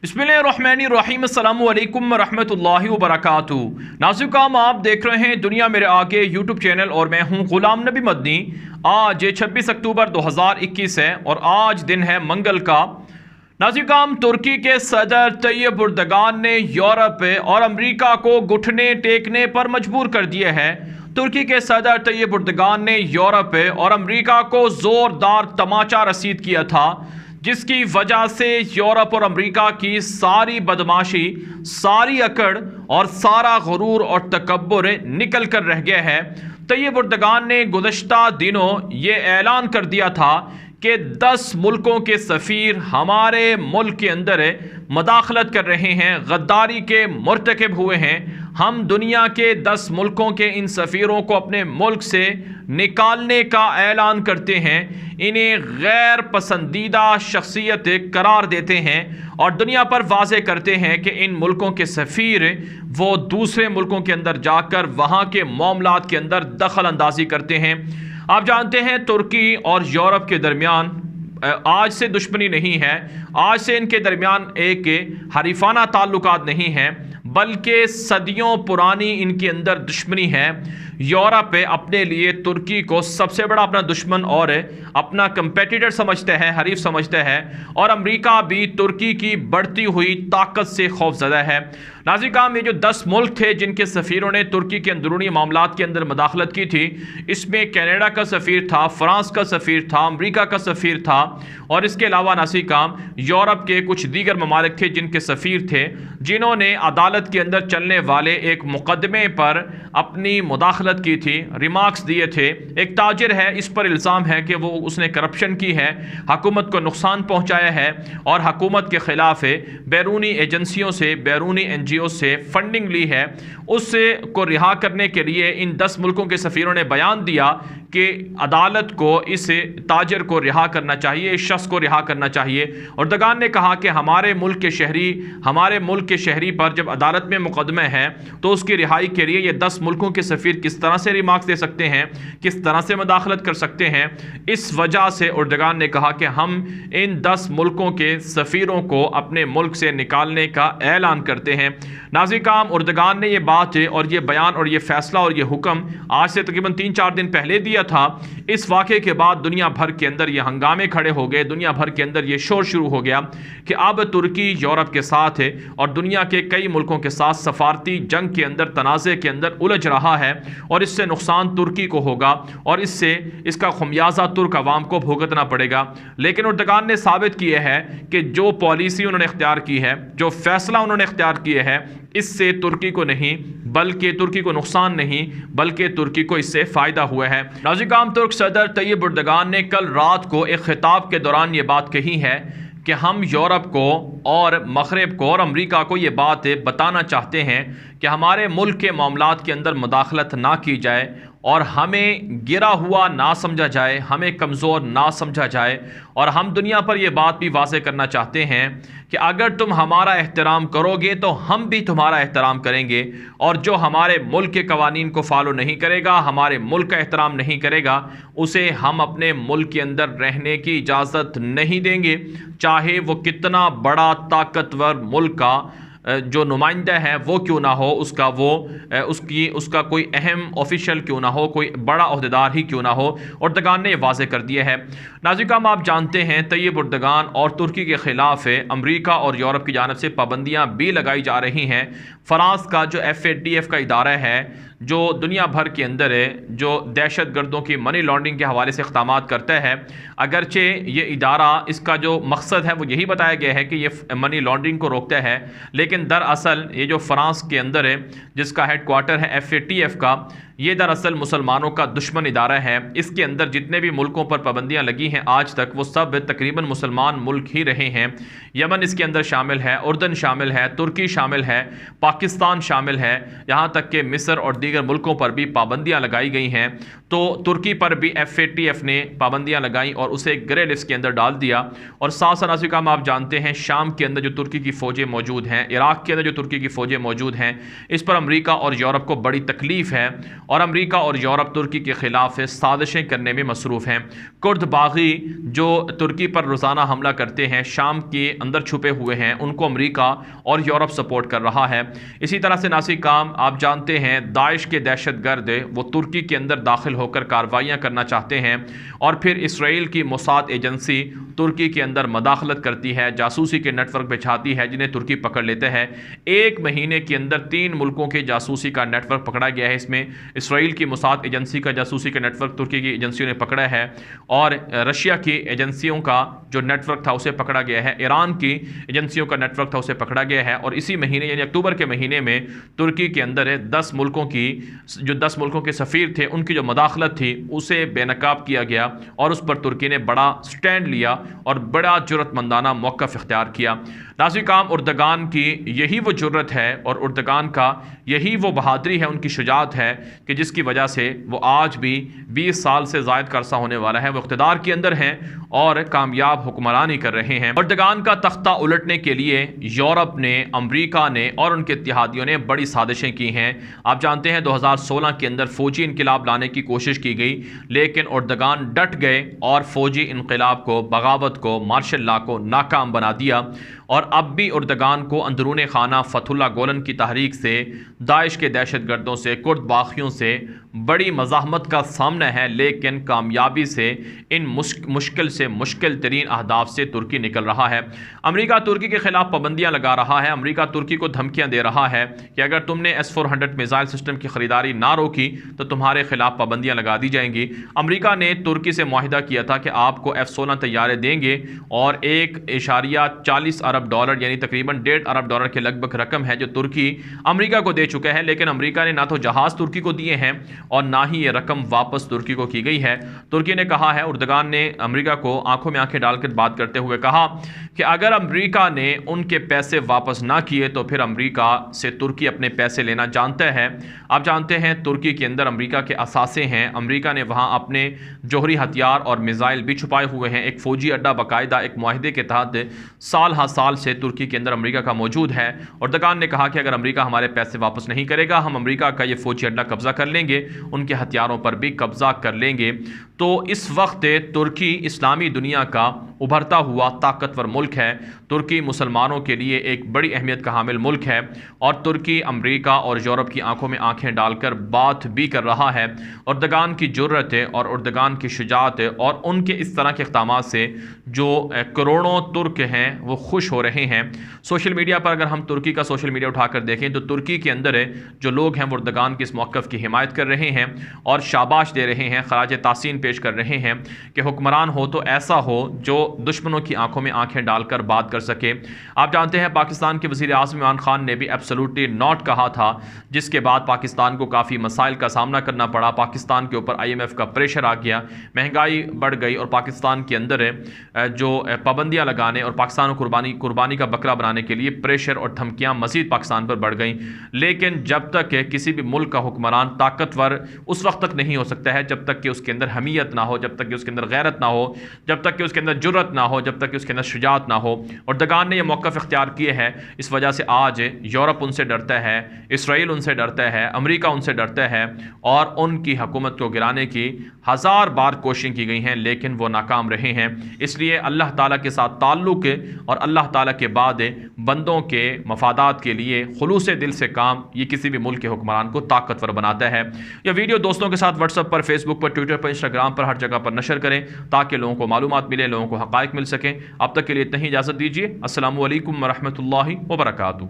बिस्मिल्लाहिर्रहमानिर्रहीम अस्सलामु अलैकुम रहमतुल्लाहि व बरकातुहू। नाज़रीन, आप देख रहे हैं दुनिया मेरे आगे यूट्यूब चैनल और मैं हूं गुलाम नबी मदनी। आज 26 अक्टूबर 2021 है और आज दिन है मंगल का। नाज़रीन, तुर्की के सदर तैयब एर्दोगान ने यूरोप और अमेरिका को घुटने टेकने पर मजबूर कर दिया है। तुर्की के सदर तैयब एर्दोगान ने यूरोप और अमेरिका को ज़ोरदार तमाचा रसीद किया था, जिसकी वजह से यूरोप और अमेरिका की सारी बदमाशी, सारी अकड़ और सारा गुरूर और तकब्बुर निकल कर रह गया है। तैयब एर्दोगान ने गुज़श्ता दिनों ये ऐलान कर दिया था कि 10 मुल्कों के सफ़ीर हमारे मुल्क के अंदर मदाखलत कर रहे हैं, गद्दारी के मुर्तकिब हुए हैं। हम दुनिया के 10 मुल्कों के इन सफ़ीरों को अपने मुल्क से निकालने का ऐलान करते हैं, इन्हें गैर पसंदीदा शख्सियत करार देते हैं और दुनिया पर वाज़े करते हैं कि इन मुल्कों के सफ़ीर वो दूसरे मुल्कों के अंदर जाकर वहाँ के मामलात के अंदर दखल अंदाजी करते हैं। आप जानते हैं तुर्की और यूरोप के दरमियान आज से दुश्मनी नहीं है, आज से इनके दरमियान एक हरीफाना ताल्लुकात नहीं हैं, बल्कि सदियों पुरानी इनके अंदर दुश्मनी है। यूरोप अपने लिए तुर्की को सबसे बड़ा अपना दुश्मन और अपना कंपेटिटर समझते हैं, हरीफ समझते हैं, और अमेरिका भी तुर्की की बढ़ती हुई ताकत से खौफज़दा है। नाज़रीन, ये जो 10 मुल्क थे जिनके सफ़ीरों ने तुर्की के अंदरूनी मामलात के अंदर मदाखलत की थी, इसमें कनाडा का सफ़ीर था, फ्रांस का सफ़ीर था, अमेरिका का सफ़ीर था और इसके अलावा नाज़रीन यूरोप के कुछ दीगर ममालिक थे जिनके सफ़ीर थे, जिन्होंने अदालत के अंदर चलने वाले एक मुकदमे पर अपनी मुदाखलत की थी, रिमार्क्स दिए थे। एक ताजिर है, इस पर इल्ज़ाम है कि वो उसने करप्शन की है, हुकूमत को नुकसान पहुँचाया है और हुकूमत के ख़िलाफ़ बैरूनी एजेंसियों से, बैरूनी NGO से फंडिंग ली है। उससे को रिहा करने के लिए इन 10 मुल्कों के सफ़ीरों ने बयान दिया कि अदालत को इस ताजर को रिहा करना चाहिए, इस शख्स को रिहा करना चाहिए। एर्दोगान ने कहा कि हमारे मुल्क के शहरी पर जब अदालत में मुकदमे है तो उसकी रिहाई के लिए ये 10 मुल्कों के सफ़ीर किस तरह से रिमार्क्स दे सकते हैं, किस तरह से मदाखलत कर सकते हैं। इस वजह से एर्दोगान ने कहा कि हम इन 10 मुल्कों के सफ़ीरों को अपने मुल्क से निकालने का ऐलान करते हैं। नाज़रीन, एर्दोगान ने यह बात और ये बयान और ये फ़ैसला और ये हुक्म आज से तकरीबन 3-4 दिन पहले दिया था। इस वाक़े के बाद दुनिया भर के अंदर ये हंगामे खड़े हो गए, दुनिया भर के अंदर ये शोर शुरू हो गया कि अब तुर्की यूरोप के साथ है और दुनिया के कई मुल्कों के साथ सफारती जंग के अंदर, तनाज़े के अंदर उलझ रहा है और इससे नुकसान तुर्की को होगा और इसका खमियाजा तुर्क अवाम को भुगतना पड़ेगा। लेकिन एर्दोगान ने साबित किया है कि जो पॉलिसी उन्होंने इख्तियार की है, जो फैसला उन्होंने इख्तियार किया है, इससे तुर्की को नहीं बल्कि तुर्की को नुकसान नहीं बल्कि तुर्की को इससे फ़ायदा हुआ है। नाज़रीन, तुर्क सदर तैयब एर्दोगान ने कल रात को एक खिताब के दौरान ये बात कही है कि हम यूरोप को और मग़रिब को और अमेरिका को ये बात बताना चाहते हैं कि हमारे मुल्क के मामलात के अंदर मुदाखलत ना की जाए और हमें गिरा हुआ ना समझा जाए, हमें कमज़ोर ना समझा जाए। और हम दुनिया पर यह बात भी वाज़े करना चाहते हैं कि अगर तुम हमारा एहतराम करोगे तो हम भी तुम्हारा एहतराम करेंगे, और जो हमारे मुल्क के कवानीन को फॉलो नहीं करेगा, हमारे मुल्क का एहतराम नहीं करेगा, उसे हम अपने मुल्क के अंदर रहने की इजाज़त नहीं देंगे, चाहे वो कितना बड़ा ताकतवर मुल्क का जो नुमाइंदा है वो क्यों ना हो, उसका कोई अहम ऑफिशियल क्यों ना हो, कोई बड़ा ओहदेदार ही क्यों ना हो। एर्दोगान ने यह वाज़े कर दिया है। नाज़रीन, आप जानते हैं तैयब एर्दोगान और तुर्की के ख़िलाफ़ अमेरिका और यूरोप की जानिब से पाबंदियाँ भी लगाई जा रही हैं। फ्रांस का जो FATF का इदारा है, जो दुनिया भर के अंदर जो दहशत गर्दों की मनी लॉन्ड्रिंग के हवाले से इक़दामात करता है, अगरचे ये इदारा, इसका जो मकसद है वो यही बताया गया है कि ये मनी लॉन्ड्रिंग को रोकता है, लेकिन दरअसल ये जो फ्रांस के अंदर है जिसका हेडक्वार्टर है FATF का, ये दरअसल मुसलमानों का दुश्मन इदारा है। इसके अंदर जितने भी मुल्कों पर पाबंदियाँ लगी हैं आज तक, वो सब तकरीबन मुसलमान मुल्क ही रहे हैं। यमन इसके अंदर शामिल है, उर्दन शामिल है, तुर्की शामिल है, पाकिस्तान शामिल है, यहाँ तक कि मिस्र और दीगर मुल्कों पर भी पाबंदियाँ लगाई गई हैं। तो तुर्की पर भी FATF ने पाबंदियाँ लगाई और उसे ग्रे लिस्ट के अंदर डाल दिया। और साथ साथ नाज़रीन, आप जानते हैं शाम के अंदर जो तुर्की की फ़ौजें मौजूद हैं, इराक़ के अंदर जो तुर्की की फ़ौजें मौजूद हैं, इस पर अमेरिका और यूरोप को बड़ी तकलीफ़ है और अमेरिका और यूरोप तुर्की के खिलाफ साजिशें करने में मसरूफ़ हैं। कुर्द बागी जो तुर्की पर रोज़ाना हमला करते हैं, शाम के अंदर छुपे हुए हैं, उनको अमेरिका और यूरोप सपोर्ट कर रहा है। इसी तरह से नासिक काम आप जानते हैं, दाइश के दहशतगर्द वो तुर्की के अंदर दाखिल होकर कार्रवाइयाँ करना चाहते हैं और फिर इसराइल की मोसाद एजेंसी तुर्की के अंदर मदाखलत करती है, जासूसी के नेटवर्क बिछाती है, जिन्हें तुर्की पकड़ लेते हैं। एक महीने के अंदर 3 मुल्कों के जासूसी का नेटवर्क पकड़ा गया है। इसमें इसराइल की मोसाद एजेंसी का जासूसी का नेटवर्क तुर्की की एजेंसियों ने पकड़ा है और रशिया की एजेंसियों का जो नेटवर्क था उसे पकड़ा गया है, ईरान की एजेंसियों का नेटवर्क था उसे पकड़ा गया है। और इसी महीने यानी अक्टूबर के महीने में तुर्की के अंदर 10 मुल्कों के सफ़ीर थे, उनकी जो मदाखलत थी उसे बेनकाब किया गया और उस पर तुर्की ने बड़ा स्टैंड लिया और बड़ा जुर्रतमंदाना मौक़िफ़ इख्तियार किया। नाज़िर काम, उर्दगान की यही वो जुर्रत है और उर्दगान का यही वो बहादुरी है, उनकी शुजाअत है कि जिसकी वजह से वो आज भी 20 साल से ज़ायद का अरसा होने वाला है वो इक़्तिदार के अंदर हैं और कामयाब हुक्मरानी कर रहे हैं। उर्दगान का तख्ता उलटने के लिए यूरोप ने, अमरीका ने और उनके इत्तेहादियों ने बड़ी साजिशें की हैं। आप जानते हैं 2016 के अंदर फ़ौजी इनकलाब लाने की कोशिश की गई, लेकिन उर्दगान डट गए और फ़ौजी इनकलाब को, बगावत को, मार्शल लॉ को नाकाम बना दिया। और अब भी उर्दगान को अंदरूनी खाना फतहुल्लाह गोलन की तहरीक से, दाइश के दहशतगर्दों से, कुर्द बागियों से बड़ी मज़ाहमत का सामना है, लेकिन कामयाबी से इन मुश्किल से मुश्किल तरीन अहदाफ से तुर्की निकल रहा है। अमेरिका तुर्की के ख़िलाफ़ पाबंदियाँ लगा रहा है। अमेरिका तुर्की को धमकियाँ दे रहा है कि अगर तुमने S-400 मिसाइल सिस्टम की ख़रीदारी ना रोकी तो तुम्हारे ख़िलाफ़ पाबंदियाँ लगा दी जाएंगी। अमेरिका ने तुर्की से मुआहिदा किया था कि आपको F-16 तैयारे देंगे और $1.40 अरब यानी तकरीबन $1.5 अरब के लगभग रकम है जो तुर्की अमेरिका को दे चुका है। लेकिन अमेरिका ने ना तो जहाज़ तुर्की को दिए हैं और ना ही ये रकम वापस तुर्की को की गई है। तुर्की ने कहा है, उर्दगान ने अमेरिका को आंखों में आंखें डालकर बात करते हुए कहा कि अगर अमेरिका ने उनके पैसे वापस ना किए तो फिर अमेरिका से तुर्की अपने पैसे लेना जानता है। आप जानते हैं तुर्की के अंदर अमेरिका के असासे हैं, अमेरिका ने वहाँ अपने जोहरी हथियार और मिसाइल भी छुपाए हुए हैं। एक फ़ौजी अड्डा बाकायदा एक मुआहदे के तहत साल हर साल से तुर्की के अंदर अमेरिका का मौजूद है। उर्दगान ने कहा कि अगर अमेरिका हमारे पैसे वापस नहीं करेगा, हम अमेरिका का ये फ़ौजी अड्डा कब्ज़ा कर लेंगे, उनके हथियारों पर भी कब्ज़ा कर लेंगे। तो इस वक्त तुर्की इस्लामी दुनिया का उभरता हुआ ताकतवर मुल्क है। तुर्की मुसलमानों के लिए एक बड़ी अहमियत का हामिल मुल्क है और तुर्की अमेरिका और यूरोप की आंखों में आंखें डालकर बात भी कर रहा है। उर्दगान की जुर्रत और उर्दगान की शुजाअत और उनके इस तरह के इक़दामात से जो करोड़ों तुर्क हैं वो खुश हो रहे हैं। सोशल मीडिया पर अगर हम तुर्की का सोशल मीडिया उठाकर देखें तो तुर्की के अंदर जो लोग हैं वो उर्दगान के इस मौक़िफ़ की हिमायत कर रहे हैं और शाबाश दे रहे हैं, खराज तासीन पेश कर रहे हैं कि हुक्मरान हो तो ऐसा हो जो दुश्मनों की आंखों में आंखें डालकर बात कर सके। आप जानते हैं पाकिस्तान के वज़ीर आज़म इमरान खान ने भी एब्सोल्युटली नॉट कहा था, जिसके बाद पाकिस्तान को काफ़ी मसाइल का सामना करना पड़ा। पाकिस्तान के ऊपर IMF का प्रेशर आ गया, महंगाई बढ़ गई और पाकिस्तान के अंदर जो पाबंदियाँ लगाने और पाकिस्तान को कुर्बानी का बकरा बनाने के लिए प्रेशर और धमकियाँ मज़ीद पाकिस्तान पर बढ़ गई। लेकिन जब तक किसी भी मुल्क का हुक्मरान ताकतवर उस वक्त तक नहीं हो सकता है जब तक कि उसके अंदर हमीयत ना हो, जब तक कि उसके अंदर गैरत ना हो, जब तक कि उसके अंदर जुर्रत ना हो, जब तक कि उसके अंदर शुजाअत ना हो। उर्दगान ने यह मौक़िफ़ इख्तियार किए हैं, इस वजह से आज यूरोप उनसे डरता है, इसराइल उनसे डरता है, अमेरिका उनसे डरता है और उनकी हुकूमत को गिराने की 1000 बार कोशिशें की गई हैं लेकिन वो नाकाम रहे हैं। इसलिए अल्लाह ताला के साथ ताल्लुक़ और अल्लाह ताला के बाद बंदों के मफादात के लिए खुलूस दिल से काम, ये किसी भी मुल्क के हुक्मरान को ताकतवर बनाता है। यह वीडियो दोस्तों के साथ व्हाट्सएप पर, फेसबुक पर, ट्विटर पर, इंस्टाग्राम पर, हर जगह पर नशर करें ताकि लोगों को मालूमात मिले, लोगों को हक़ाइक़ मिल सकें। अब तक के लिए इतना ही इजाज़त दीजिए। अस्सलामु अलैकुम व रहमतुल्लाहि व बरकातुहू।